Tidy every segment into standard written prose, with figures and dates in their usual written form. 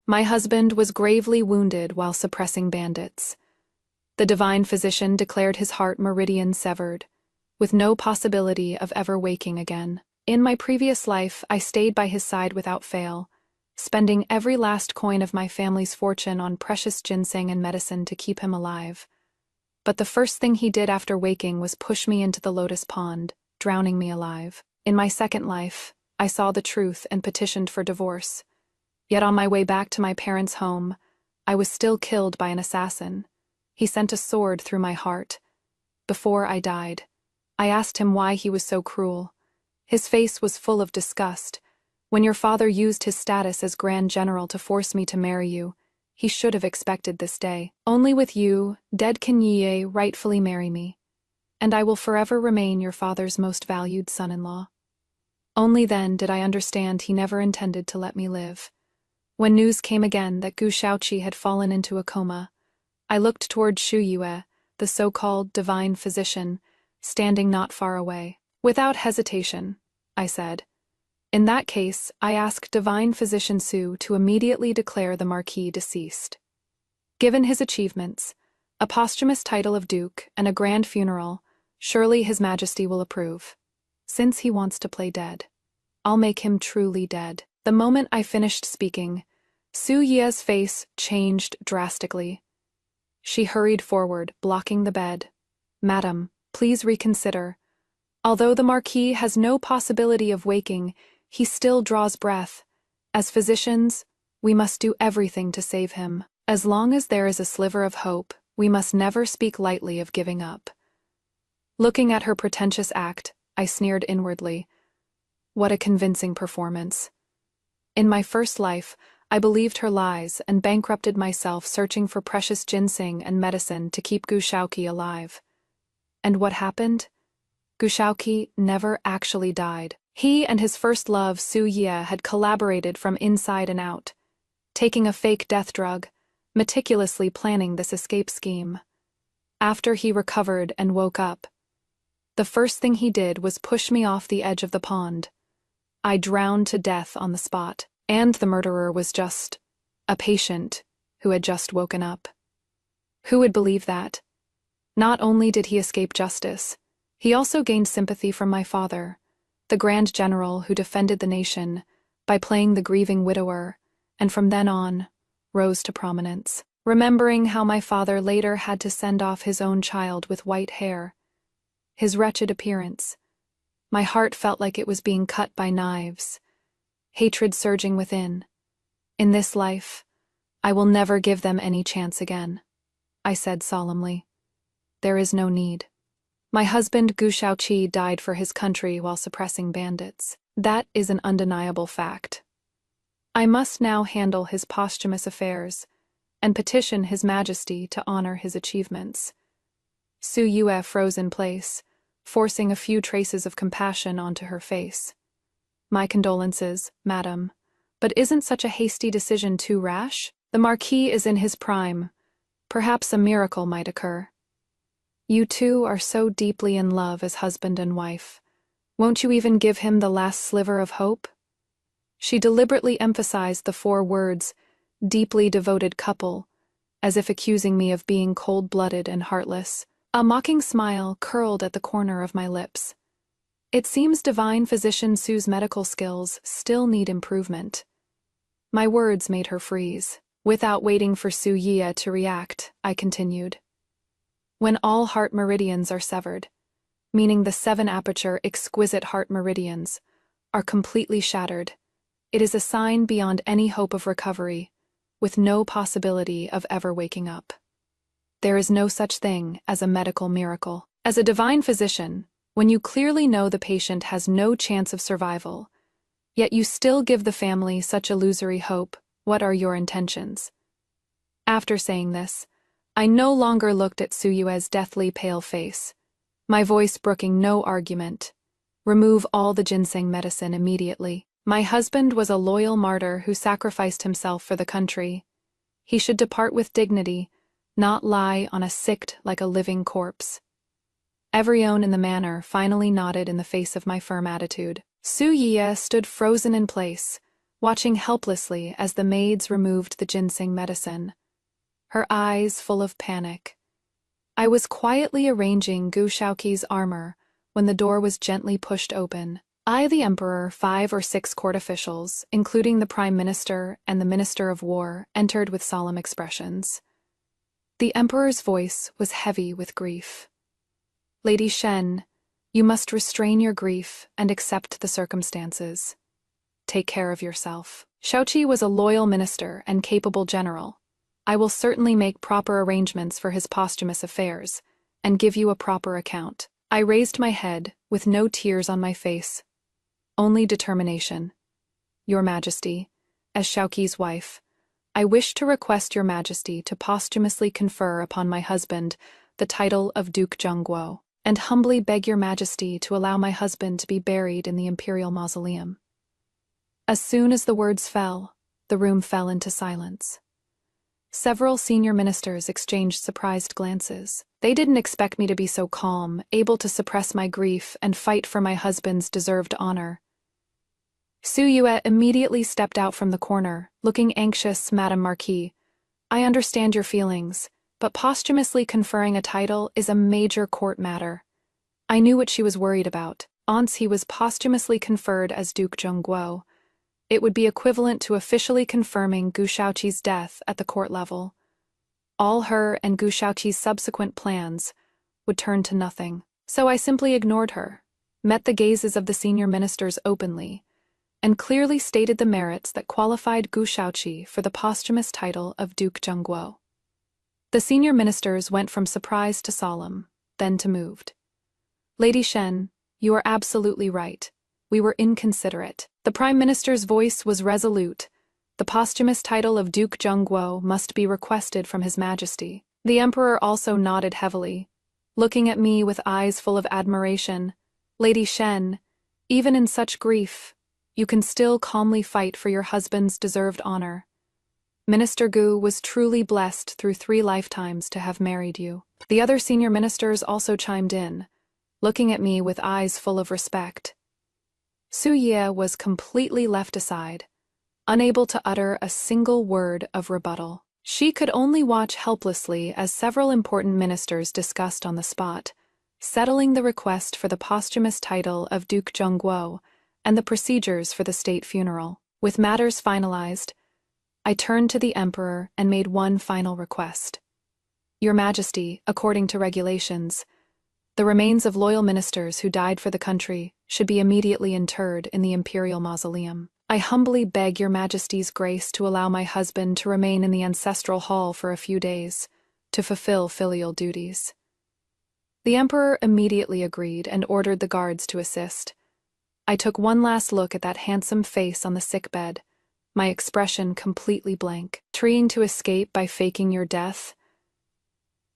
My husband was gravely wounded while suppressing bandits. The divine physician declared his heart meridian severed, with no possibility of ever waking again. In my previous life, I stayed by his side without fail, spending every last coin of my family's fortune on precious ginseng and medicine to keep him alive. But the first thing he did after waking was push me into the lotus pond, drowning me alive. In my second life, I saw the truth and petitioned for divorce. Yet on my way back to my parents' home, I was still killed by an assassin. He sent a sword through my heart. Before I died, I asked him why he was so cruel. His face was full of disgust. When your father used his status as Grand General to force me to marry you, he should have expected this day. Only with you, dead can ye rightfully marry me, and I will forever remain your father's most valued son-in-law. Only then did I understand he never intended to let me live. When news came again that Gu Shaoqi had fallen into a coma, I looked toward Shu Yue, the so-called divine physician, standing not far away. Without hesitation, I said, "In that case, I ask divine physician Su to immediately declare the Marquis deceased. Given his achievements, a posthumous title of Duke, and a grand funeral, surely His Majesty will approve. Since he wants to play dead, I'll make him truly dead." The moment I finished speaking, Su Ye's face changed drastically. She hurried forward, blocking the bed. "Madam, please reconsider. Although the Marquis has no possibility of waking, he still draws breath. As physicians, we must do everything to save him. As long as there is a sliver of hope, we must never speak lightly of giving up." Looking at her pretentious act, I sneered inwardly. What a convincing performance. In my first life, I believed her lies and bankrupted myself searching for precious ginseng and medicine to keep Gu Shaoqi alive. And what happened? Gu Shaoqi never actually died. He and his first love, Su Ye, had collaborated from inside and out, taking a fake death drug, meticulously planning this escape scheme. After he recovered and woke up, the first thing he did was push me off the edge of the pond. I drowned to death on the spot, and the murderer was just a patient who had just woken up. Who would believe that? Not only did he escape justice, he also gained sympathy from my father, the Grand General who defended the nation by playing the grieving widower, and from then on, rose to prominence. Remembering how my father later had to send off his own child with white hair, his wretched appearance, my heart felt like it was being cut by knives, hatred surging within. In this life, I will never give them any chance again, I said solemnly. There is no need. My husband Gu Shaoqi died for his country while suppressing bandits. That is an undeniable fact. I must now handle his posthumous affairs and petition His Majesty to honor his achievements. Su Yue froze in place, forcing a few traces of compassion onto her face. "My condolences, madam, but isn't such a hasty decision too rash? The Marquis is in his prime. Perhaps a miracle might occur. You two are so deeply in love as husband and wife. Won't you even give him the last sliver of hope?" She deliberately emphasized the 4 words, "deeply devoted couple," as if accusing me of being cold-blooded and heartless. A mocking smile curled at the corner of my lips. It seems divine physician Su's medical skills still need improvement. My words made her freeze. Without waiting for Su Ye to react, I continued. When all heart meridians are severed, meaning the 7-aperture exquisite heart meridians, are completely shattered, it is a sign beyond any hope of recovery, with no possibility of ever waking up. There is no such thing as a medical miracle. As a divine physician, when you clearly know the patient has no chance of survival, yet you still give the family such illusory hope, what are your intentions? After saying this, I no longer looked at Su Yue's deathly pale face, my voice brooking no argument. Remove all the ginseng medicine immediately. My husband was a loyal martyr who sacrificed himself for the country. He should depart with dignity, not lie on a sicked like a living corpse. Everyone in the manor finally nodded in the face of my firm attitude. Su Ye stood frozen in place, watching helplessly as the maids removed the ginseng medicine, her eyes full of panic. I was quietly arranging Gu Shaoqi's armor when the door was gently pushed open. I, the emperor, 5 or 6 court officials, including the prime minister and the minister of war, entered with solemn expressions. The emperor's voice was heavy with grief. "Lady Shen, you must restrain your grief and accept the circumstances. Take care of yourself. Shaoqi was a loyal minister and capable general. I will certainly make proper arrangements for his posthumous affairs and give you a proper account." I raised my head, with no tears on my face. Only determination. "Your Majesty, as Shaoqi's wife, I wish to request Your Majesty to posthumously confer upon my husband the title of Duke Zhongguo, and humbly beg Your Majesty to allow my husband to be buried in the imperial mausoleum." As soon as the words fell, the room fell into silence. Several senior ministers exchanged surprised glances. They didn't expect me to be so calm, able to suppress my grief and fight for my husband's deserved honor. Su Yue immediately stepped out from the corner, looking anxious. "Madame Marquis, I understand your feelings, but posthumously conferring a title is a major court matter." I knew what she was worried about. Once he was posthumously conferred as Duke Zhongguo, it would be equivalent to officially confirming Gu Shaoqi's death at the court level. All her and Gu Shaoqi's subsequent plans would turn to nothing. So I simply ignored her, met the gazes of the senior ministers openly, and clearly stated the merits that qualified Gu Shaoqi for the posthumous title of Duke Zhongguo. The senior ministers went from surprised to solemn, then to moved. "Lady Shen, you are absolutely right. We were inconsiderate." The prime minister's voice was resolute. "The posthumous title of Duke Zhongguo must be requested from His Majesty." The emperor also nodded heavily, looking at me with eyes full of admiration. "Lady Shen, even in such grief, you can still calmly fight for your husband's deserved honor. Minister Gu was truly blessed through 3 lifetimes to have married you." The other senior ministers also chimed in, looking at me with eyes full of respect. Su Ye was completely left aside, unable to utter a single word of rebuttal. She could only watch helplessly as several important ministers discussed on the spot, settling the request for the posthumous title of Duke Zhongguo and the procedures for the state funeral. With matters finalized, I turned to the emperor and made one final request. "Your Majesty, according to regulations, the remains of loyal ministers who died for the country should be immediately interred in the imperial mausoleum. I humbly beg Your Majesty's grace to allow my husband to remain in the ancestral hall for a few days, to fulfill filial duties." The emperor immediately agreed and ordered the guards to assist. I took one last look at that handsome face on the sickbed, my expression completely blank. "Trying to escape by faking your death?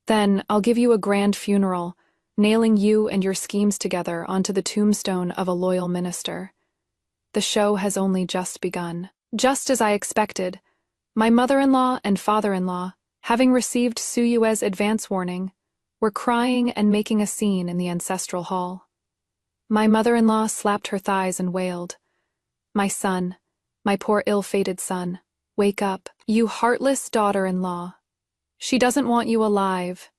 Then I'll give you a grand funeral, nailing you and your schemes together onto the tombstone of a loyal minister. The show has only just begun." Just as I expected, my mother-in-law and father-in-law, having received Su Yue's advance warning, were crying and making a scene in the ancestral hall. My mother-in-law slapped her thighs and wailed, "My son, my poor ill-fated son, wake up, you heartless daughter-in-law. She doesn't want you alive.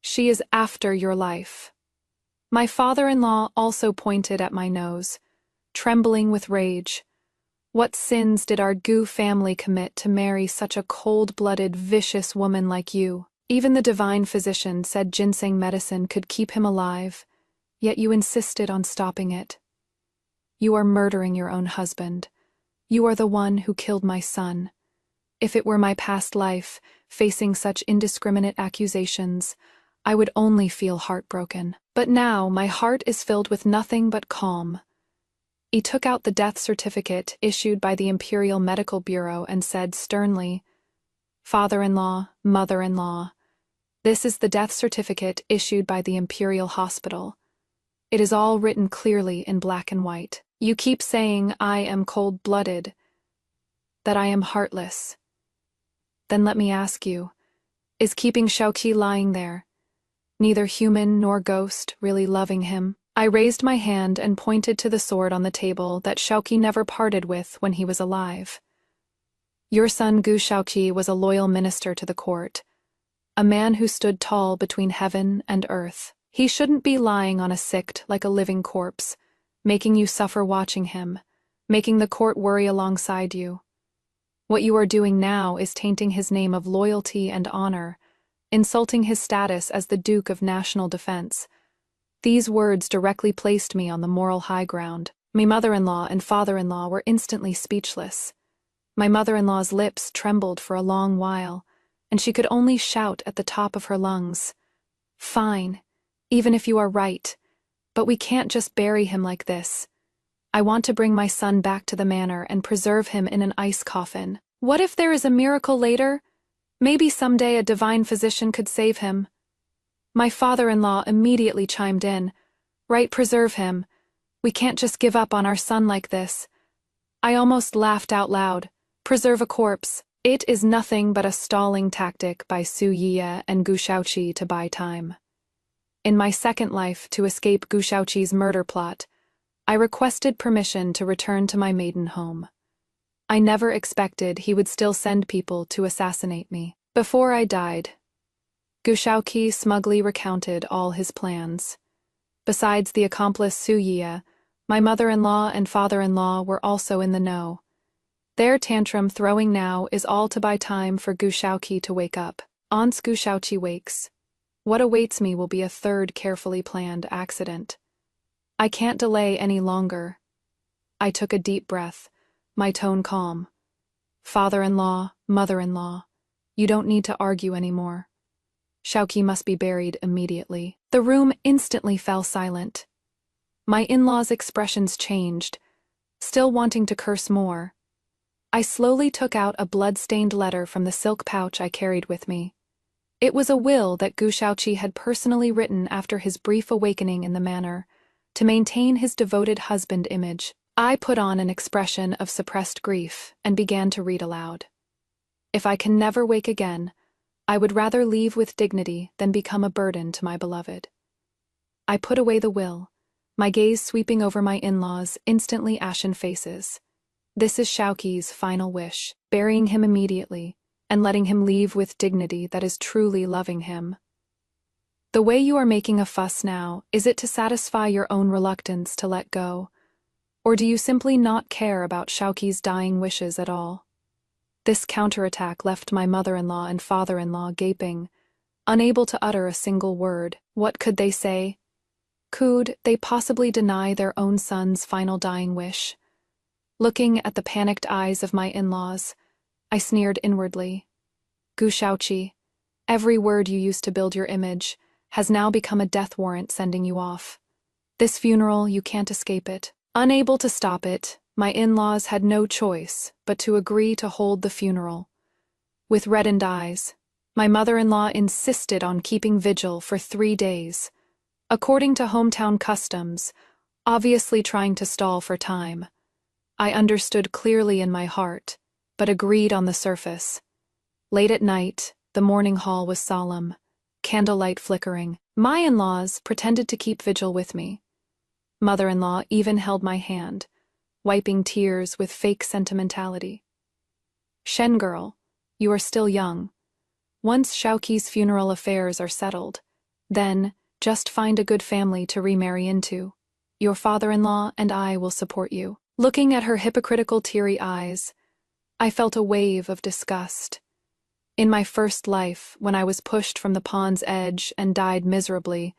She is after your life." My father-in-law also pointed at my nose, trembling with rage. "What sins did our Gu family commit to marry such a cold-blooded, vicious woman like you? Even the divine physician said ginseng medicine could keep him alive, yet you insisted on stopping it. You are murdering your own husband. You are the one who killed my son. If it were my past life, facing such indiscriminate accusations, I would only feel heartbroken. But now my heart is filled with nothing but calm." He took out the death certificate issued by the Imperial Medical Bureau and said sternly, "Father-in-law, mother-in-law, this is the death certificate issued by the Imperial Hospital. It is all written clearly in black and white. You keep saying I am cold-blooded, that I am heartless. Then let me ask you, is keeping Shaoqi lying there, neither human nor ghost, really loving him? I raised my hand and pointed to the sword on the table that Shaoqi never parted with when he was alive. Your son Gu Shaoqi was a loyal minister to the court, a man who stood tall between heaven and earth. He shouldn't be lying on a sict like a living corpse, making you suffer watching him, making the court worry alongside you. What you are doing now is tainting his name of loyalty and honor, insulting his status as the Duke of National Defense. These words directly placed me on the moral high ground. My mother-in-law and father-in-law were instantly speechless. My mother-in-law's lips trembled for a long while, and she could only shout at the top of her lungs, "Fine, even if you are right, but we can't just bury him like this. I want to bring my son back to the manor and preserve him in an ice coffin. What if there is a miracle later? Maybe someday a divine physician could save him." My father-in-law immediately chimed in, "Right, preserve him. We can't just give up on our son like this." I almost laughed out loud. Preserve a corpse. It is nothing but a stalling tactic by Su Yiya and Gu Shaoqi to buy time. In my second life, to escape Gu Shaoqi's murder plot, I requested permission to return to my maiden home. I never expected he would still send people to assassinate me. Before I died, Gu Shaoqi smugly recounted all his plans. Besides the accomplice Su Yiya, my mother-in-law and father-in-law were also in the know. Their tantrum throwing now is all to buy time for Gu Shaoqi to wake up. Once Gu Shaoqi wakes, what awaits me will be a third carefully planned accident. I can't delay any longer. I took a deep breath, my tone calm. Father-in-law, mother-in-law, you don't need to argue anymore. Shaoqi must be buried immediately. The room instantly fell silent. My in-laws' expressions changed, still wanting to curse more. I slowly took out a blood-stained letter from the silk pouch I carried with me. It was a will that Gu Shaoqi had personally written after his brief awakening in the manor, to maintain his devoted husband image. I put on an expression of suppressed grief and began to read aloud. If I can never wake again, I would rather leave with dignity than become a burden to my beloved. I put away the will, my gaze sweeping over my in-laws' instantly ashen faces. This is Shaoqi's final wish, burying him immediately, and letting him leave with dignity that is truly loving him. The way you are making a fuss now, is it to satisfy your own reluctance to let go? Or do you simply not care about Shaoqi's dying wishes at all? This counterattack left my mother-in-law and father-in-law gaping, unable to utter a single word. What could they say? Could they possibly deny their own son's final dying wish? Looking at the panicked eyes of my in-laws, I sneered inwardly. Gu Shaoqi, every word you used to build your image has now become a death warrant sending you off. This funeral, you can't escape it. Unable to stop it, my in-laws had no choice but to agree to hold the funeral. With reddened eyes, my mother-in-law insisted on keeping vigil for 3 days, according to hometown customs, obviously trying to stall for time. I understood clearly in my heart, but agreed on the surface. Late at night, the mourning hall was solemn, candlelight flickering. My in-laws pretended to keep vigil with me. Mother-in-law even held my hand, wiping tears with fake sentimentality. Shen girl, you are still young. Once Shaoqi's funeral affairs are settled, then just find a good family to remarry into. Your father-in-law and I will support you. Looking at her hypocritical teary eyes, I felt a wave of disgust. In my first life, when I was pushed from the pond's edge and died miserably,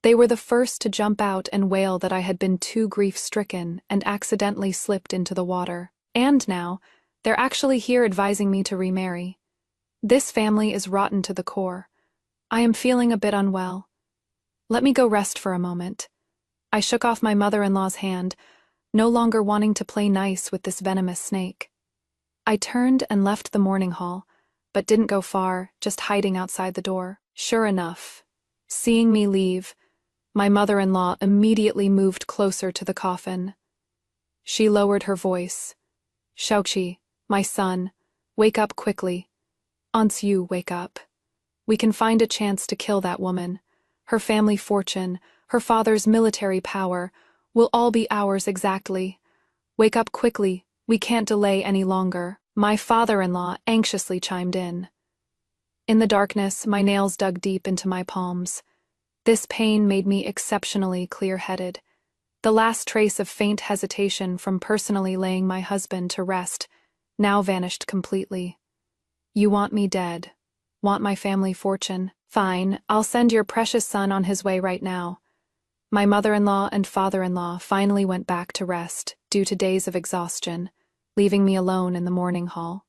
they were the first to jump out and wail that I had been too grief-stricken and accidentally slipped into the water. And now, they're actually here advising me to remarry. This family is rotten to the core. I am feeling a bit unwell. Let me go rest for a moment. I shook off my mother-in-law's hand, no longer wanting to play nice with this venomous snake. I turned and left the mourning hall, but didn't go far, just hiding outside the door. Sure enough, seeing me leave, my mother-in-law immediately moved closer to the coffin. She lowered her voice. Shaoqi, my son, wake up quickly. Once you wake up, we can find a chance to kill that woman, her family fortune, her father's military power, will all be ours exactly. Wake up quickly, we can't delay any longer, my father-in-law anxiously chimed in. In the darkness, my nails dug deep into my palms. This pain made me exceptionally clear-headed. The last trace of faint hesitation from personally laying my husband to rest now vanished completely. You want me dead. Want my family fortune? Fine, I'll send your precious son on his way right now. My mother-in-law and father-in-law finally went back to rest due to days of exhaustion, leaving me alone in the mourning hall.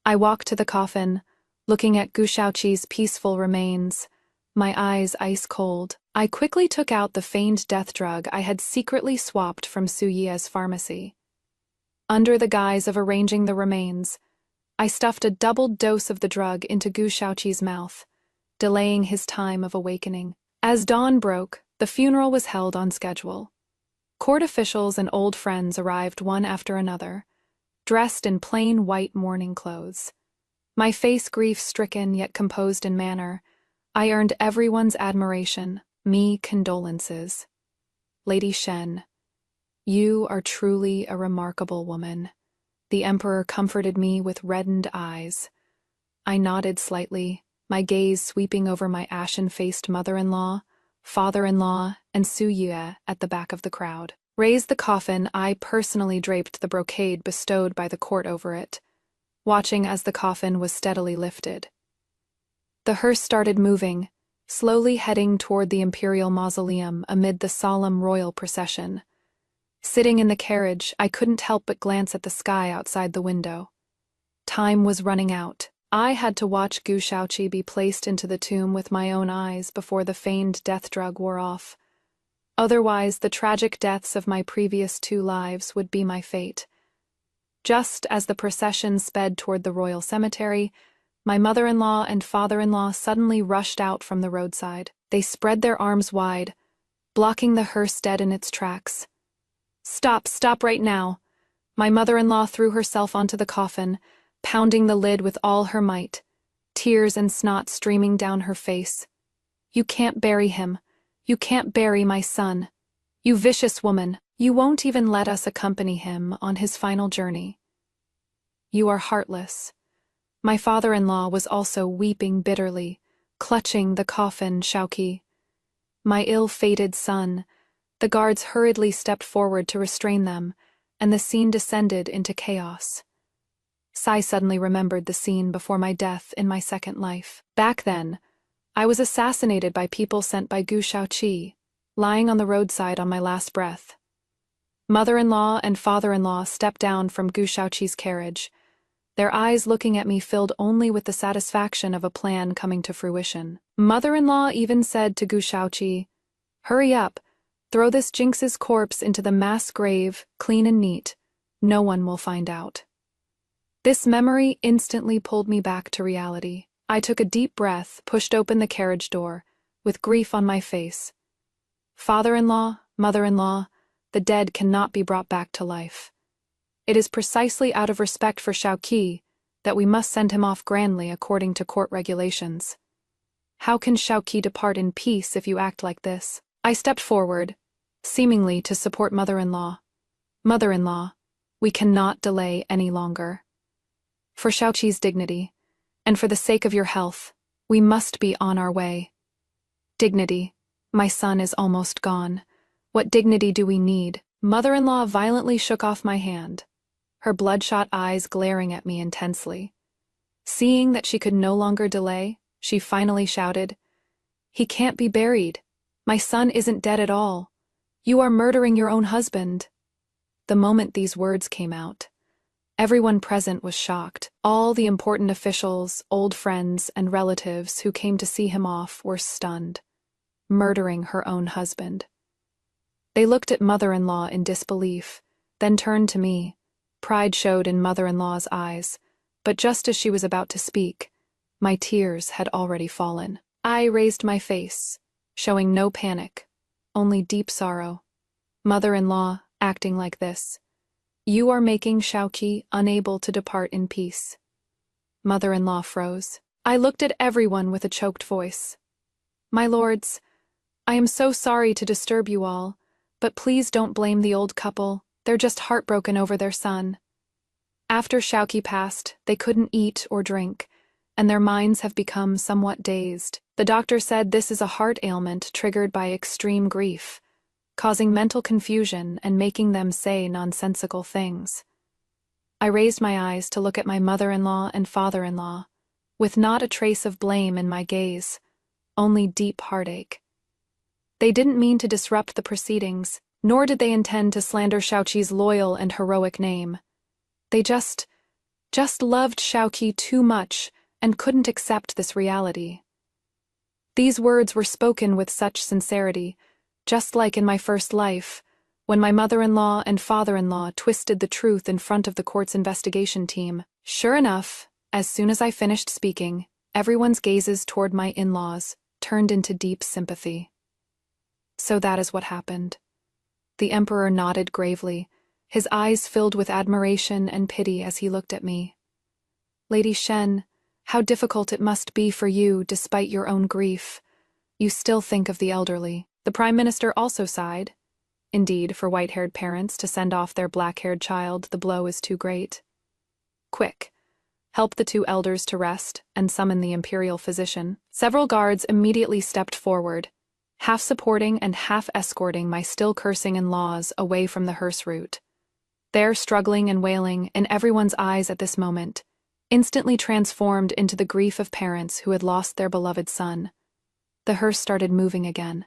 I walked to the coffin, looking at Gu Shaoqi's peaceful remains, my eyes ice-cold. I quickly took out the feigned death drug I had secretly swapped from Su Ye's pharmacy. Under the guise of arranging the remains, I stuffed a doubled dose of the drug into Gu Shaoqi's mouth, delaying his time of awakening. As dawn broke, the funeral was held on schedule. Court officials and old friends arrived one after another, dressed in plain white mourning clothes. My face grief-stricken yet composed in manner, I earned everyone's admiration, me condolences. Lady Shen, you are truly a remarkable woman. The emperor comforted me with reddened eyes. I nodded slightly, my gaze sweeping over my ashen-faced mother-in-law, father-in-law, and Su Ye at the back of the crowd. Raised the coffin, I personally draped the brocade bestowed by the court over it, watching as the coffin was steadily lifted. The hearse started moving, slowly heading toward the imperial mausoleum amid the solemn royal procession. Sitting in the carriage, I couldn't help but glance at the sky outside the window. Time was running out. I had to watch Gu Shaoqi be placed into the tomb with my own eyes before the feigned death drug wore off. Otherwise, the tragic deaths of my previous 2 lives would be my fate. Just as the procession sped toward the royal cemetery, my mother-in-law and father-in-law suddenly rushed out from the roadside. They spread their arms wide, blocking the hearse dead in its tracks. Stop right now. My mother-in-law threw herself onto the coffin, pounding the lid with all her might, tears and snot streaming down her face. You can't bury him. You can't bury my son. You vicious woman. You won't even let us accompany him on his final journey. You are heartless. My father-in-law was also weeping bitterly, clutching the coffin, Shaoqi. My ill-fated son. The guards hurriedly stepped forward to restrain them, and the scene descended into chaos. Sai suddenly remembered the scene before my death in my second life. Back then, I was assassinated by people sent by Gu Shaoqi, lying on the roadside on my last breath. Mother-in-law and father-in-law stepped down from Gu Shaoqi's carriage, their eyes looking at me filled only with the satisfaction of a plan coming to fruition. Mother-in-law even said to Gu Shaoqi, "Hurry up, throw this Jinx's corpse into the mass grave, clean and neat. No one will find out." This memory instantly pulled me back to reality. I took a deep breath, pushed open the carriage door, with grief on my face. Father-in-law, mother-in-law, the dead cannot be brought back to life. It is precisely out of respect for Shaoqi that we must send him off grandly according to court regulations. How can Shaoqi depart in peace if you act like this? I stepped forward, seemingly to support mother-in-law. Mother-in-law, we cannot delay any longer. For Shaoqi's dignity, and for the sake of your health, we must be on our way. Dignity. My son is almost gone. What dignity do we need? Mother-in-law violently shook off my hand, her bloodshot eyes glaring at me intensely. Seeing that she could no longer delay, she finally shouted, "He can't be buried. My son isn't dead at all. You are murdering your own husband." The moment these words came out, everyone present was shocked. All the important officials, old friends, and relatives who came to see him off were stunned. Murdering her own husband. They looked at mother-in-law in disbelief, then turned to me. Pride showed in mother-in-law's eyes, but just as she was about to speak, my tears had already fallen. I raised my face, showing no panic, only deep sorrow. Mother-in-law, acting like this. You are making Shaoqi unable to depart in peace. Mother-in-law froze. I looked at everyone with a choked voice. My lords, I am so sorry to disturb you all, but please don't blame the old couple, they're just heartbroken over their son. After Xiaoqi passed, they couldn't eat or drink, and their minds have become somewhat dazed. The doctor said this is a heart ailment triggered by extreme grief, causing mental confusion and making them say nonsensical things. I raised my eyes to look at my mother-in-law and father-in-law, with not a trace of blame in my gaze, only deep heartache. They didn't mean to disrupt the proceedings, nor did they intend to slander Xiaoqi's loyal and heroic name. They just loved Xiaoqi too much and couldn't accept this reality. These words were spoken with such sincerity, just like in my first life, when my mother-in-law and father-in-law twisted the truth in front of the court's investigation team. Sure enough, as soon as I finished speaking, everyone's gazes toward my in-laws turned into deep sympathy. So that is what happened. The emperor nodded gravely, his eyes filled with admiration and pity as he looked at me. Lady Shen, how difficult it must be for you despite your own grief. You still think of the elderly. The Prime Minister also sighed. Indeed, for white-haired parents to send off their black-haired child, the blow is too great. Quick, help the two elders to rest and summon the imperial physician. Several guards immediately stepped forward, half supporting and half escorting my still cursing in-laws away from the hearse route. Their struggling and wailing, in everyone's eyes at this moment, instantly transformed into the grief of parents who had lost their beloved son. The hearse started moving again.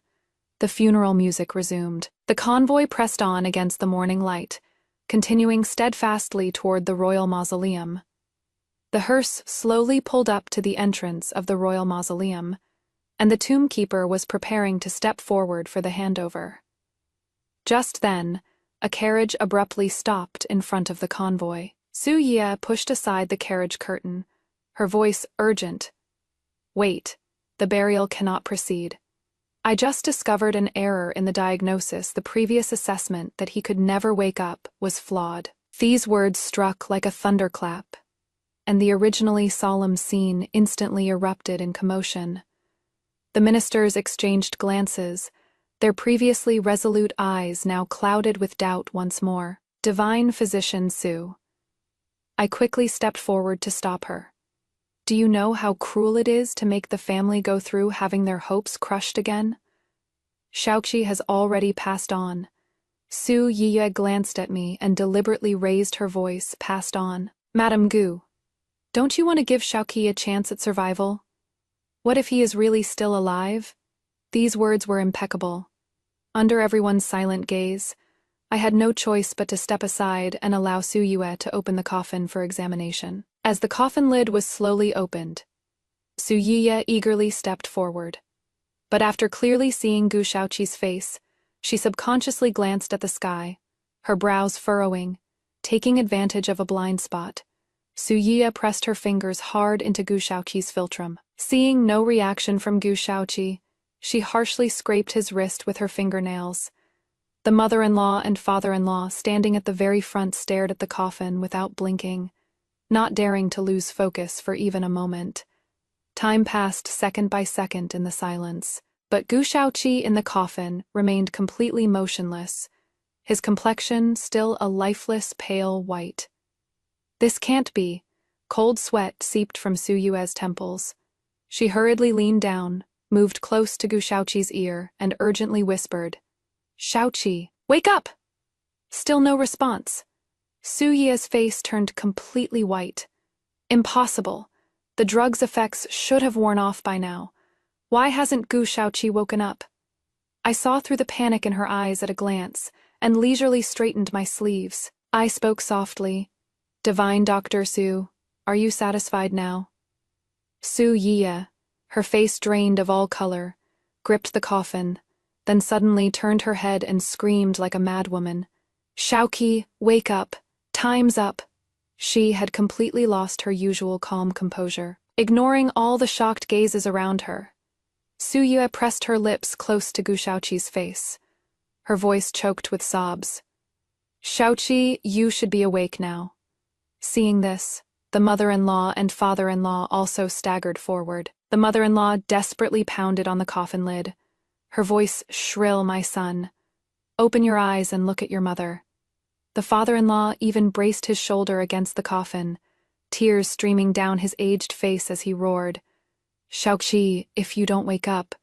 The funeral music resumed. The convoy pressed on against the morning light, continuing steadfastly toward the royal mausoleum. The hearse slowly pulled up to the entrance of the royal mausoleum, and the tomb keeper was preparing to step forward for the handover. Just then, a carriage abruptly stopped in front of the convoy. Su Ye pushed aside the carriage curtain, her voice urgent. Wait, the burial cannot proceed. I just discovered an error in the diagnosis. The previous assessment that he could never wake up was flawed. These words struck like a thunderclap, and the originally solemn scene instantly erupted in commotion. The ministers exchanged glances, their previously resolute eyes now clouded with doubt once more. Divine Physician Su. I quickly stepped forward to stop her. Do you know how cruel it is to make the family go through having their hopes crushed again? Xiaoqi has already passed on. Su Yiye glanced at me and deliberately raised her voice, passed on. Madame Gu, don't you want to give Xiaoqi a chance at survival? What if he is really still alive? These words were impeccable. Under everyone's silent gaze, I had no choice but to step aside and allow Su Yue to open the coffin for examination. As the coffin lid was slowly opened, Su Yiye eagerly stepped forward. But after clearly seeing Gu Xiaoqi's face, she subconsciously glanced at the sky, her brows furrowing, taking advantage of a blind spot. Su Yiye pressed her fingers hard into Gu Xiaoqi's philtrum. Seeing no reaction from Gu Xiaoqi, she harshly scraped his wrist with her fingernails. The mother-in-law and father-in-law standing at the very front stared at the coffin without blinking, not daring to lose focus for even a moment. Time passed second by second in the silence, but Gu Xiaoqi in the coffin remained completely motionless, his complexion still a lifeless pale white. This can't be. Cold sweat seeped from Su Yue's temples. She hurriedly leaned down, moved close to Gu Xiaoqi's ear, and urgently whispered, Xiaoqi, wake up! Still no response. Su Ye's face turned completely white. Impossible. The drug's effects should have worn off by now. Why hasn't Gu Xiaoqi woken up? I saw through the panic in her eyes at a glance, and leisurely straightened my sleeves. I spoke softly. Divine Dr. Su, are you satisfied now? Su Yiye, her face drained of all color, gripped the coffin, then suddenly turned her head and screamed like a madwoman. Xiaoqi, wake up! Time's up! She had completely lost her usual calm composure, ignoring all the shocked gazes around her. Su Yue pressed her lips close to Gu Xiaoqi's face. Her voice choked with sobs. Xiaoqi, you should be awake now. Seeing this, the mother-in-law and father-in-law also staggered forward. The mother-in-law desperately pounded on the coffin lid, her voice shrill, "My son, open your eyes and look at your mother." The father-in-law even braced his shoulder against the coffin, tears streaming down his aged face as he roared, "Shaoqi, if you don't wake up,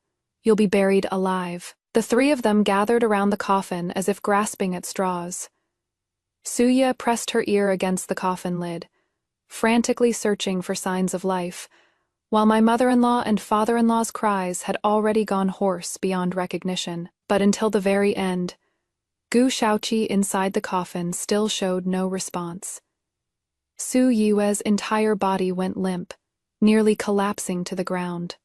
you'll be buried alive." The three of them gathered around the coffin as if grasping at straws. Suya pressed her ear against the coffin lid, frantically searching for signs of life, while my mother-in-law and father-in-law's cries had already gone hoarse beyond recognition. But until the very end, Gu Shaoqi inside the coffin still showed no response. Su Yue's entire body went limp, nearly collapsing to the ground.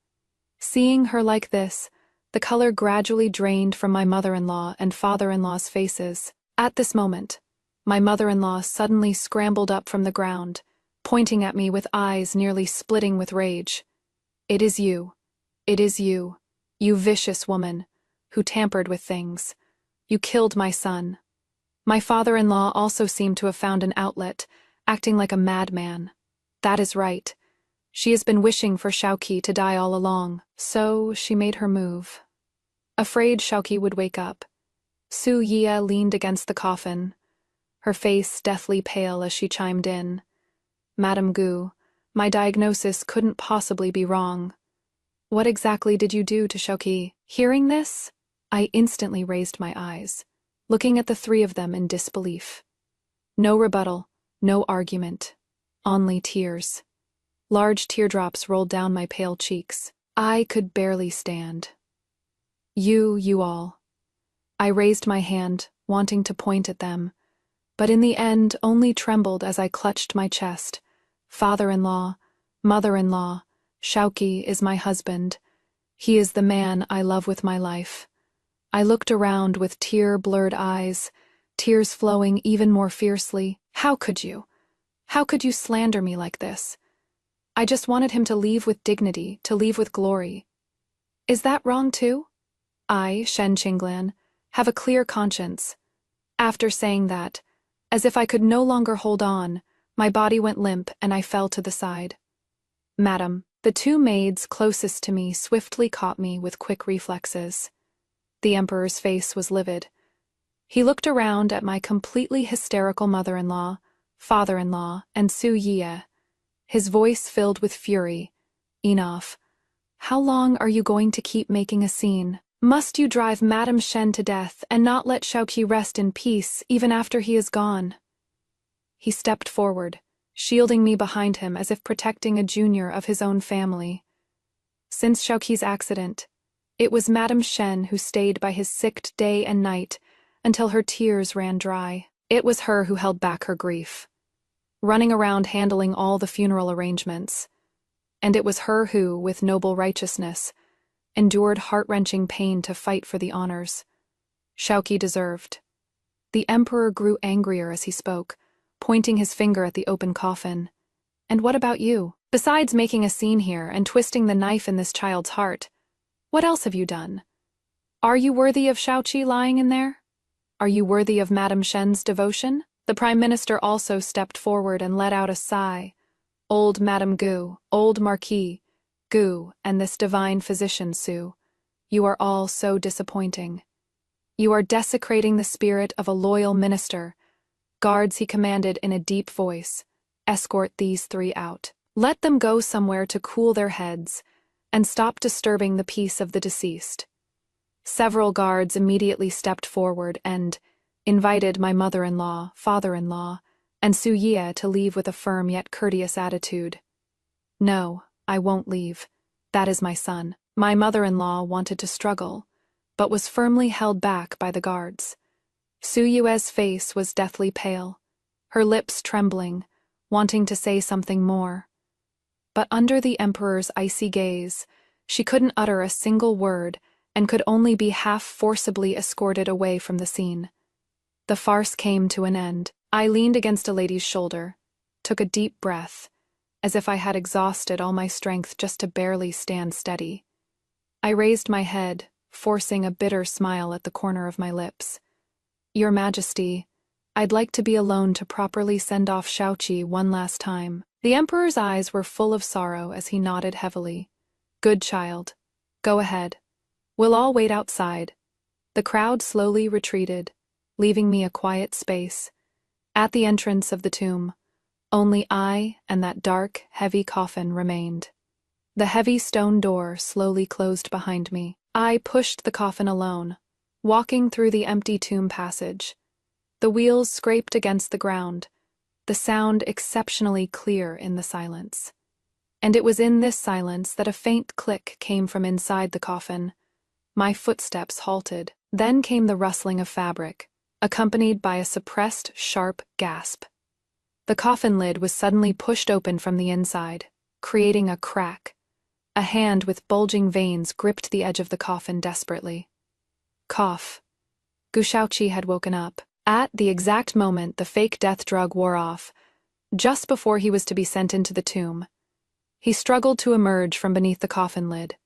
Seeing her like this, the color gradually drained from my mother-in-law and father-in-law's faces. At this moment, my mother-in-law suddenly scrambled up from the ground, pointing at me with eyes nearly splitting with rage. "It is you, you vicious woman, who tampered with things. You killed my son." My father-in-law also seemed to have found an outlet, acting like a madman. "That is right. She has been wishing for Shaoqi to die all along, so she made her move." Afraid Shaoqi would wake up, Su Yie leaned against the coffin, her face deathly pale as she chimed in, "Madam Gu, my diagnosis couldn't possibly be wrong. What exactly did you do to Shaoqi?" Hearing this, I instantly raised my eyes, looking at the three of them in disbelief. No rebuttal, no argument, only tears. Large teardrops rolled down my pale cheeks. I could barely stand. You all." I raised my hand, wanting to point at them, but in the end only trembled as I clutched my chest. "Father-in-law, mother-in-law, Shaoqi is my husband. He is the man I love with my life." I looked around with tear-blurred eyes, tears flowing even more fiercely. How could you? How could you slander me like this? I just wanted him to leave with dignity, to leave with glory. Is that wrong too? I, Shen Qinglan, have a clear conscience. After saying that, as if I could no longer hold on, my body went limp and I fell to the side. "Madam," the two maids closest to me swiftly caught me with quick reflexes. The emperor's face was livid. He looked around at my completely hysterical mother-in-law, father-in-law, and Su Yie, his voice filled with fury. "Enough. How long are you going to keep making a scene? Must you drive Madame Shen to death and not let Shaoqi rest in peace even after he is gone?" He stepped forward, shielding me behind him as if protecting a junior of his own family. Since Shaoqi's accident, it was Madame Shen who stayed by his sick day and night until her tears ran dry. It was her who held back her grief, running around handling all the funeral arrangements. And it was her who, with noble righteousness, endured heart-wrenching pain to fight for the honors Shaoqi deserved. The emperor grew angrier as he spoke, pointing his finger at the open coffin. "And what about you? Besides making a scene here and twisting the knife in this child's heart, what else have you done? Are you worthy of Shaoqi lying in there? Are you worthy of Madame Shen's devotion?" The prime minister also stepped forward and let out a sigh. "Old Madame Gu, old Marquis Gu, and this divine physician Su, you are all so disappointing. You are desecrating the spirit of a loyal minister." "Guards," he commanded in a deep voice, "escort these three out. Let them go somewhere to cool their heads, and stop disturbing the peace of the deceased." Several guards immediately stepped forward and invited my mother-in-law, father-in-law, and Su Yie to leave with a firm yet courteous attitude. "No, I won't leave. That is my son." My mother-in-law wanted to struggle, but was firmly held back by the guards. Su Yue's face was deathly pale, her lips trembling, wanting to say something more. But under the emperor's icy gaze, she couldn't utter a single word and could only be half forcibly escorted away from the scene. The farce came to an end. I leaned against a lady's shoulder, took a deep breath, as if I had exhausted all my strength just to barely stand steady. I raised my head, forcing a bitter smile at the corner of my lips. "Your Majesty, I'd like to be alone to properly send off Shaoqi one last time." The emperor's eyes were full of sorrow as he nodded heavily. "Good child. Go ahead. We'll all wait outside. The crowd slowly retreated, leaving me a quiet space. At the entrance of the tomb, only I and that dark, heavy coffin remained. The heavy stone door slowly closed behind me. I pushed the coffin alone, walking through the empty tomb passage. The wheels scraped against the ground, the sound exceptionally clear in the silence. And it was in this silence that a faint click came from inside the coffin. My footsteps halted. Then came the rustling of fabric, accompanied by a suppressed, sharp gasp. The coffin lid was suddenly pushed open from the inside, creating a crack. A hand with bulging veins gripped the edge of the coffin desperately. Cough. Gu Shaoqi had woken up. At the exact moment the fake death drug wore off, just before he was to be sent into the tomb. He struggled to emerge from beneath the coffin lid.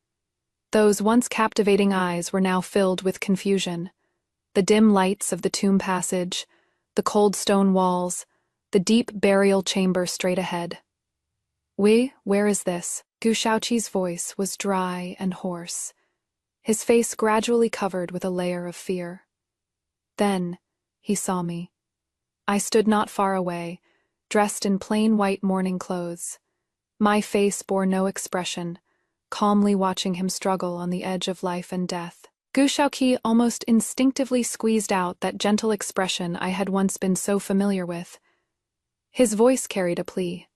Those once captivating eyes were now filled with confusion. The dim lights of the tomb passage, the cold stone walls, the deep burial chamber straight ahead. Where is this? Gu Shaoqi's voice was dry and hoarse, his face gradually covered with a layer of fear. Then he saw me. I stood not far away, dressed in plain white mourning clothes. My face bore no expression, calmly watching him struggle on the edge of life and death. Gu Shaoqi almost instinctively squeezed out that gentle expression I had once been so familiar with. His voice carried a plea.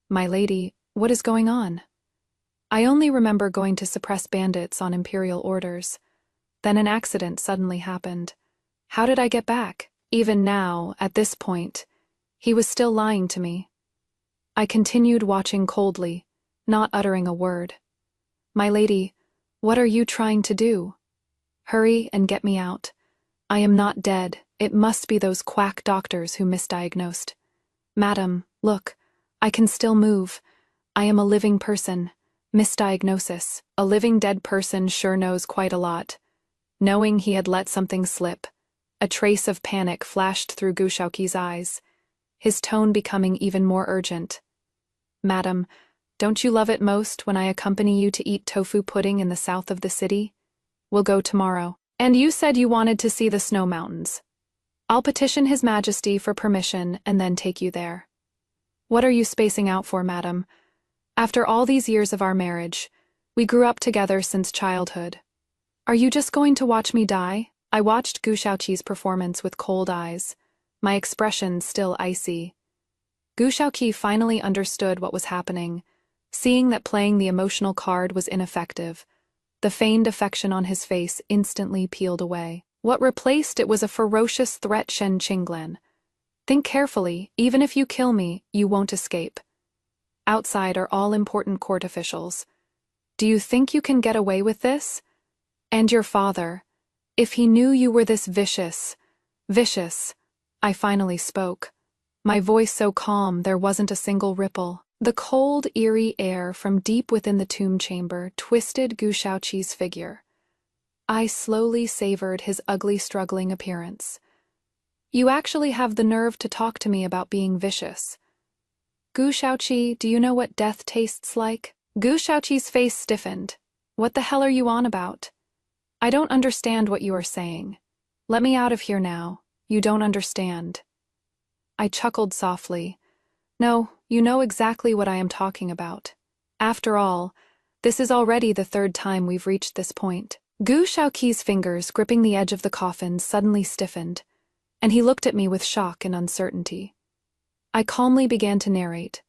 "My lady, what is going on?" I only remember going to suppress bandits on imperial orders. Then an accident suddenly happened. How did I get back? Even now, at this point, he was still lying to me. I continued watching coldly, not uttering a word. "My lady, what are you trying to do? Hurry and get me out. I am not dead. It must be those quack doctors who misdiagnosed. Madam, look, I can still move. I am a living person. Misdiagnosis. A living dead person sure knows quite a lot." Knowing he had let something slip, a trace of panic flashed through Gu Shaoqi's eyes, his tone becoming even more urgent. "Madam, don't you love it most when I accompany you to eat tofu pudding in the south of the city? We'll go tomorrow. And you said you wanted to see the snow mountains. I'll petition His Majesty for permission and then take you there. What are you spacing out for, madam? After all these years of our marriage, we grew up together since childhood. Are you just going to watch me die?" I watched Gu Shaoqi's performance with cold eyes, my expression still icy. Gu Shaoqi finally understood what was happening, seeing that playing the emotional card was ineffective. The feigned affection on his face instantly peeled away. What replaced it was a ferocious threat. "Shen Qinglan. Think carefully, even if you kill me, you won't escape. Outside are all important court officials. Do you think you can get away with this? And your father, if he knew you were this vicious. I finally spoke, my voice so calm there wasn't a single ripple. The cold, eerie air from deep within the tomb chamber twisted Gu Shaoqi's figure. I slowly savored his ugly, struggling appearance. "You actually have the nerve to talk to me about being vicious. Gu Shaoqi, do you know what death tastes like?" Gu Shaoqi's face stiffened. "What the hell are you on about? I don't understand what you are saying. Let me out of here now. You don't understand." I chuckled softly. "No, you know exactly what I am talking about. After all, this is already the third time we've reached this point." Gu Shaoqi's fingers gripping the edge of the coffin suddenly stiffened, and he looked at me with shock and uncertainty. I calmly began to narrate,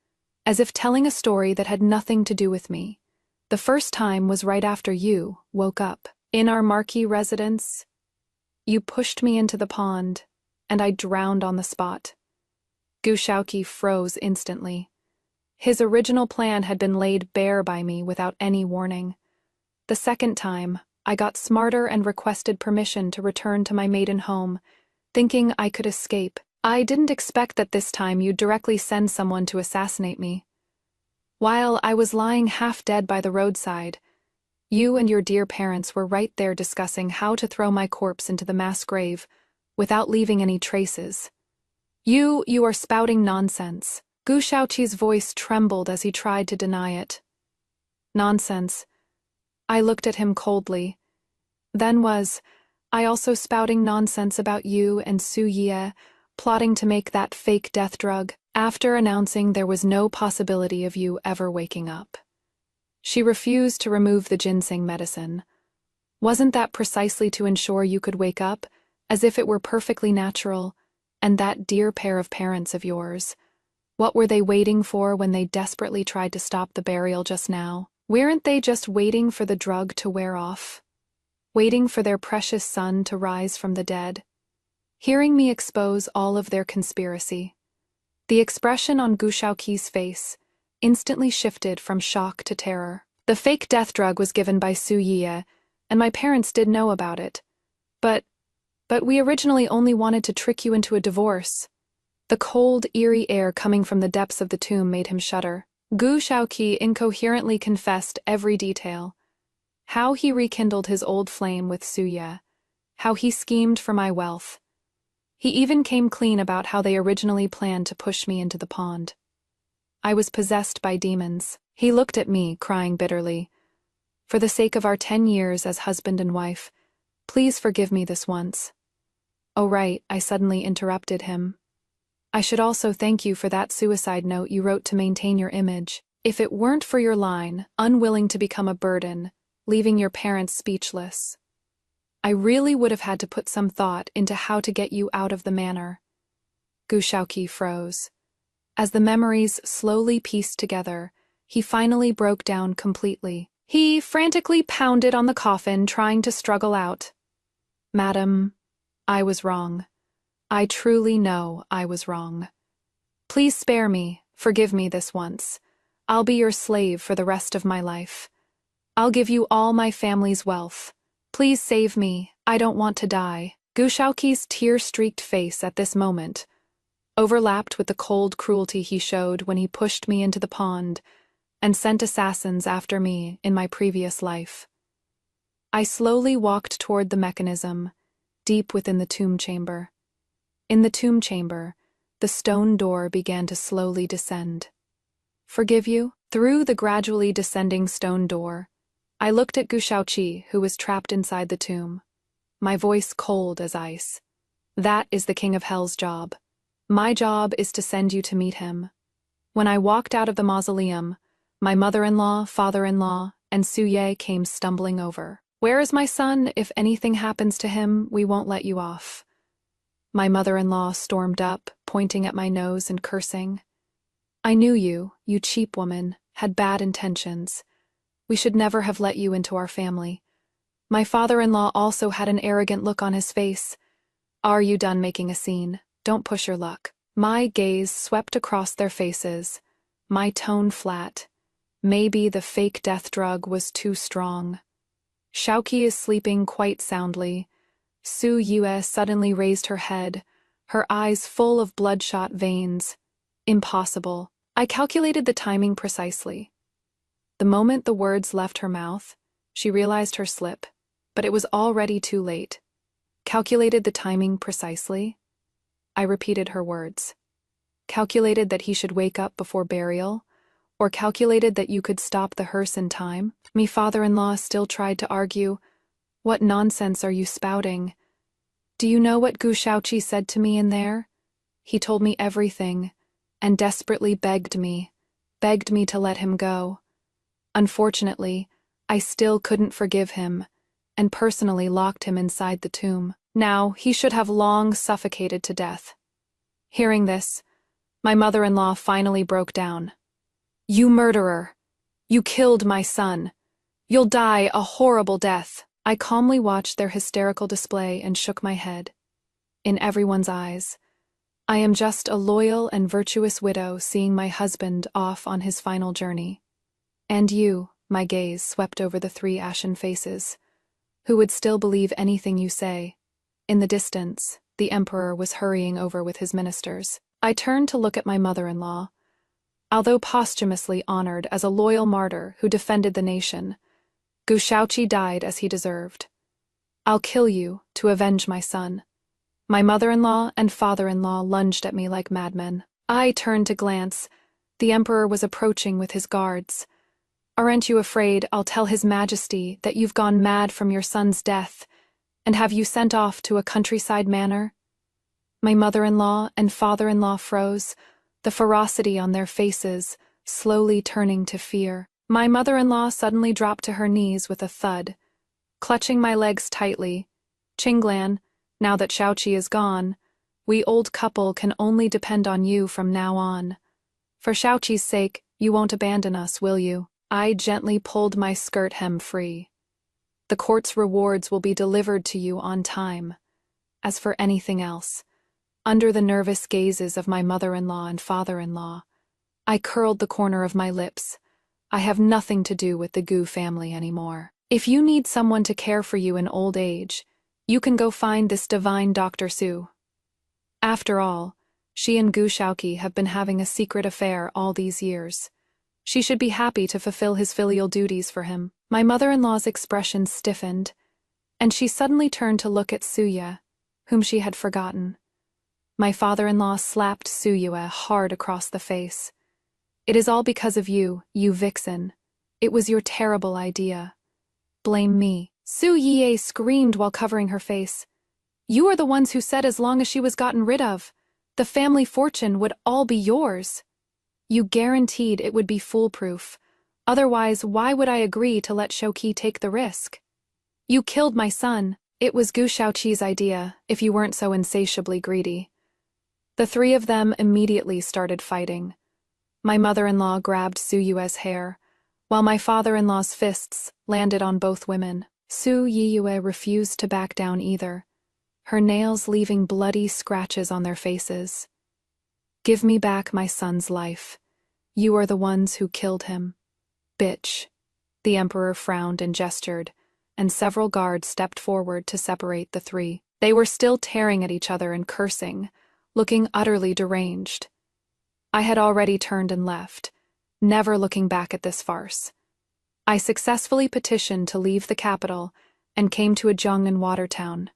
as if telling a story that had nothing to do with me. "The first time was right after you woke up. In our marquee residence, you pushed me into the pond, and I drowned on the spot." Gu Shaoqi froze instantly. His original plan had been laid bare by me without any warning. The second time, I got smarter and requested permission to return to my maiden home, thinking I could escape. I didn't expect that this time you'd directly send someone to assassinate me. While I was lying half dead by the roadside, you and your dear parents were right there discussing how to throw my corpse into the mass grave without leaving any traces. You are spouting nonsense." Gu Shaoqi's voice trembled as he tried to deny it. "Nonsense." I looked at him coldly, Then was I also spouting nonsense about you and Su Ye, plotting to make that fake death drug, after announcing there was no possibility of you ever waking up. She refused to remove the ginseng medicine. Wasn't that precisely to ensure you could wake up, as if it were perfectly natural, and that dear pair of parents of yours? What were they waiting for when they desperately tried to stop the burial just now? Weren't they just waiting for the drug to wear off? Waiting for their precious son to rise from the dead? Hearing me expose all of their conspiracy. The expression on Gu Shaoqi's face instantly shifted from shock to terror. The fake death drug was given by Su Ye, and my parents did know about it. But we originally only wanted to trick you into a divorce. The cold, eerie air coming from the depths of the tomb made him shudder. Gu Shaoqi incoherently confessed every detail. How he rekindled his old flame with Su Ye. How he schemed for my wealth. He even came clean about how they originally planned to push me into the pond. I was possessed by demons. He looked at me, crying bitterly. For the sake of our 10 years as husband and wife, please forgive me this once. Oh right, I suddenly interrupted him. I should also thank you for that suicide note you wrote to maintain your image. If it weren't for your line, unwilling to become a burden, leaving your parents speechless, I really would have had to put some thought into how to get you out of the manor. Gu Shaoqi froze. As the memories slowly pieced together, he finally broke down completely. He frantically pounded on the coffin, trying to struggle out. Madam, I was wrong. I truly know I was wrong. Please spare me, forgive me this once. I'll be your slave for the rest of my life. I'll give you all my family's wealth. Please save me, I don't want to die. Gu Shaoqi's tear-streaked face at this moment overlapped with the cold cruelty he showed when he pushed me into the pond and sent assassins after me in my previous life. I slowly walked toward the mechanism, deep within the tomb chamber. In the tomb chamber, the stone door began to slowly descend. Forgive you? Through the gradually descending stone door, I looked at Gu Shaoqi, who was trapped inside the tomb, my voice cold as ice. That is the King of Hell's job. My job is to send you to meet him. When I walked out of the mausoleum, my mother-in-law, father-in-law, and Su Ye came stumbling over. Where is my son? If anything happens to him, we won't let you off. My mother-in-law stormed up, pointing at my nose and cursing. I knew you, you cheap woman, had bad intentions. We should never have let you into our family. My father-in-law also had an arrogant look on his face. Are you done making a scene? Don't push your luck. My gaze swept across their faces, my tone flat. Maybe the fake death drug was too strong. Shaoqi is sleeping quite soundly. Su Ye suddenly raised her head, her eyes full of bloodshot veins. Impossible. I calculated the timing precisely. The moment the words left her mouth, she realized her slip, but it was already too late. Calculated the timing precisely? I repeated her words. Calculated that he should wake up before burial? Or calculated that you could stop the hearse in time? Me father-in-law still tried to argue. What nonsense are you spouting? Do you know what Gu Shaoqi said to me in there? He told me everything, and desperately begged me to let him go. Unfortunately, I still couldn't forgive him, and personally locked him inside the tomb. Now, he should have long suffocated to death. Hearing this, my mother-in-law finally broke down. You murderer! You killed my son! You'll die a horrible death! I calmly watched their hysterical display and shook my head. In everyone's eyes, I am just a loyal and virtuous widow seeing my husband off on his final journey. And you, my gaze swept over the 3 ashen faces, who would still believe anything you say. In the distance, the emperor was hurrying over with his ministers. I turned to look at my mother-in-law. Although posthumously honored as a loyal martyr who defended the nation, Gu Shaoqi died as he deserved. I'll kill you to avenge my son. My mother-in-law and father-in-law lunged at me like madmen. I turned to glance. The emperor was approaching with his guards. Aren't you afraid I'll tell His Majesty that you've gone mad from your son's death and have you sent off to a countryside manor?" My mother-in-law and father-in-law froze, the ferocity on their faces slowly turning to fear. My mother-in-law suddenly dropped to her knees with a thud, clutching my legs tightly. "Chinglan, now that Xiaoqi is gone, we old couple can only depend on you from now on. For Xiaoqi's sake, you won't abandon us, will you?" I gently pulled my skirt hem free. "The court's rewards will be delivered to you on time. As for anything else," under the nervous gazes of my mother-in-law and father-in-law, I curled the corner of my lips. "I have nothing to do with the Gu family anymore. If you need someone to care for you in old age, you can go find this divine Dr. Su. After all, she and Gu Shaoqi have been having a secret affair all these years. She should be happy to fulfill his filial duties for him." My mother-in-law's expression stiffened, and she suddenly turned to look at Suyue, whom she had forgotten. My father-in-law slapped Suyue hard across the face. "It is all because of you, you vixen. It was your terrible idea. Blame me." Suyue screamed while covering her face. "You are the ones who said as long as she was gotten rid of, the family fortune would all be yours. You guaranteed it would be foolproof. Otherwise, why would I agree to let Xiaoqi take the risk? You killed my son. It was Gu Shaoqi's idea, if you weren't so insatiably greedy." The three of them immediately started fighting. My mother-in-law grabbed Suyue's hair, while my father-in-law's fists landed on both women. Suyue refused to back down either, her nails leaving bloody scratches on their faces. "Give me back my son's life. You are the ones who killed him." "Bitch." The emperor frowned and gestured, and several guards stepped forward to separate the three. They were still tearing at each other and cursing, looking utterly deranged. I had already turned and left, never looking back at this farce. I successfully petitioned to leave the capital and came to a Zhongnan water town.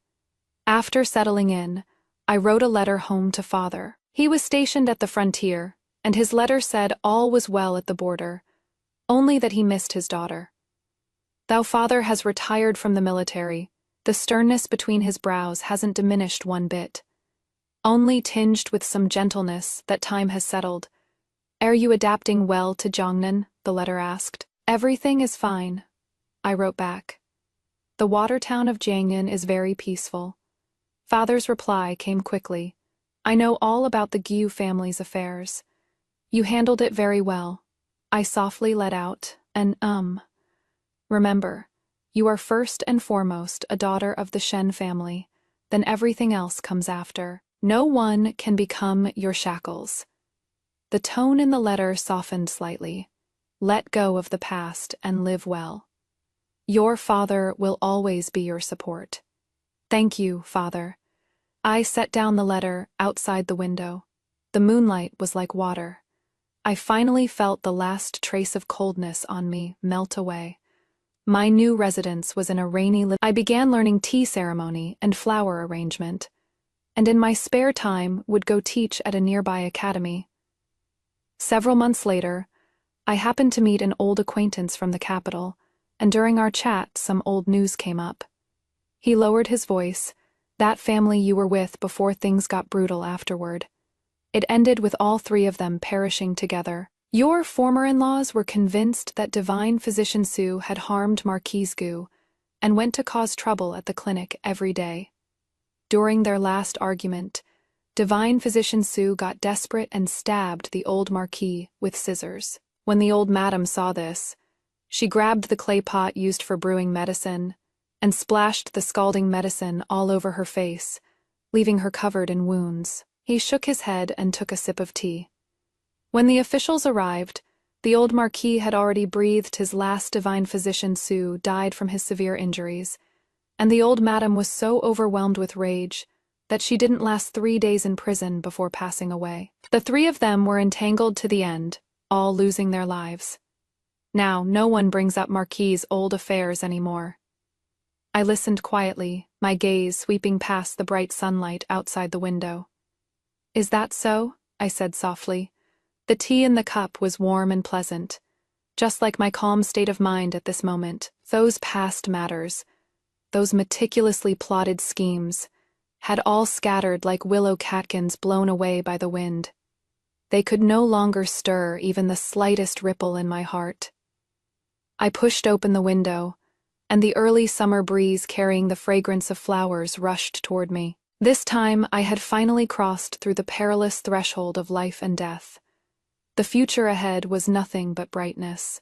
After settling in, I wrote a letter home to father. He was stationed at the frontier, and his letter said all was well at the border, only that he missed his daughter. Though father has retired from the military, the sternness between his brows hasn't diminished one bit. Only tinged with some gentleness that time has settled. "Are you adapting well to Zhongnan?" the letter asked. "Everything is fine," I wrote back. "The water town of Jiangnan is very peaceful." Father's reply came quickly. "I know all about the Gu family's affairs. You handled it very well." I softly let out an "Remember, you are first and foremost a daughter of the Shen family, then everything else comes after. No one can become your shackles." The tone in the letter softened slightly. "Let go of the past and live well. Your father will always be your support." "Thank you, father." I set down the letter outside the window. The moonlight was like water. I finally felt the last trace of coldness on me melt away. My new residence was in a rainy I began learning tea ceremony and flower arrangement, and in my spare time would go teach at a nearby academy. Several months later, I happened to meet an old acquaintance from the capital, and during our chat some old news came up. He lowered his voice. "That family you were with before things got brutal afterward. It ended with all three of them perishing together. Your former in-laws were convinced that divine physician Su had harmed Marquise Gu and went to cause trouble at the clinic every day. During their last argument, divine physician Su got desperate and stabbed the old Marquis with scissors. When the old madam saw this, she grabbed the clay pot used for brewing medicine and splashed the scalding medicine all over her face, leaving her covered in wounds. He shook his head and took a sip of tea. When the officials arrived, the old Marquis had already breathed his last. Divine physician Su died from his severe injuries, and the old madam was so overwhelmed with rage that she didn't last 3 days in prison before passing away. The three of them were entangled to the end, all losing their lives. Now no one brings up Marquis's old affairs anymore. I listened quietly, my gaze sweeping past the bright sunlight outside the window. "Is that so?" I said softly. The tea in the cup was warm and pleasant. just like my calm state of mind at this moment. Those past matters, those meticulously plotted schemes, had all scattered like willow catkins blown away by the wind. They could no longer stir even the slightest ripple in my heart. I pushed open the window, and the early summer breeze carrying the fragrance of flowers rushed toward me. This time I had finally crossed through the perilous threshold of life and death. The future ahead was nothing but brightness.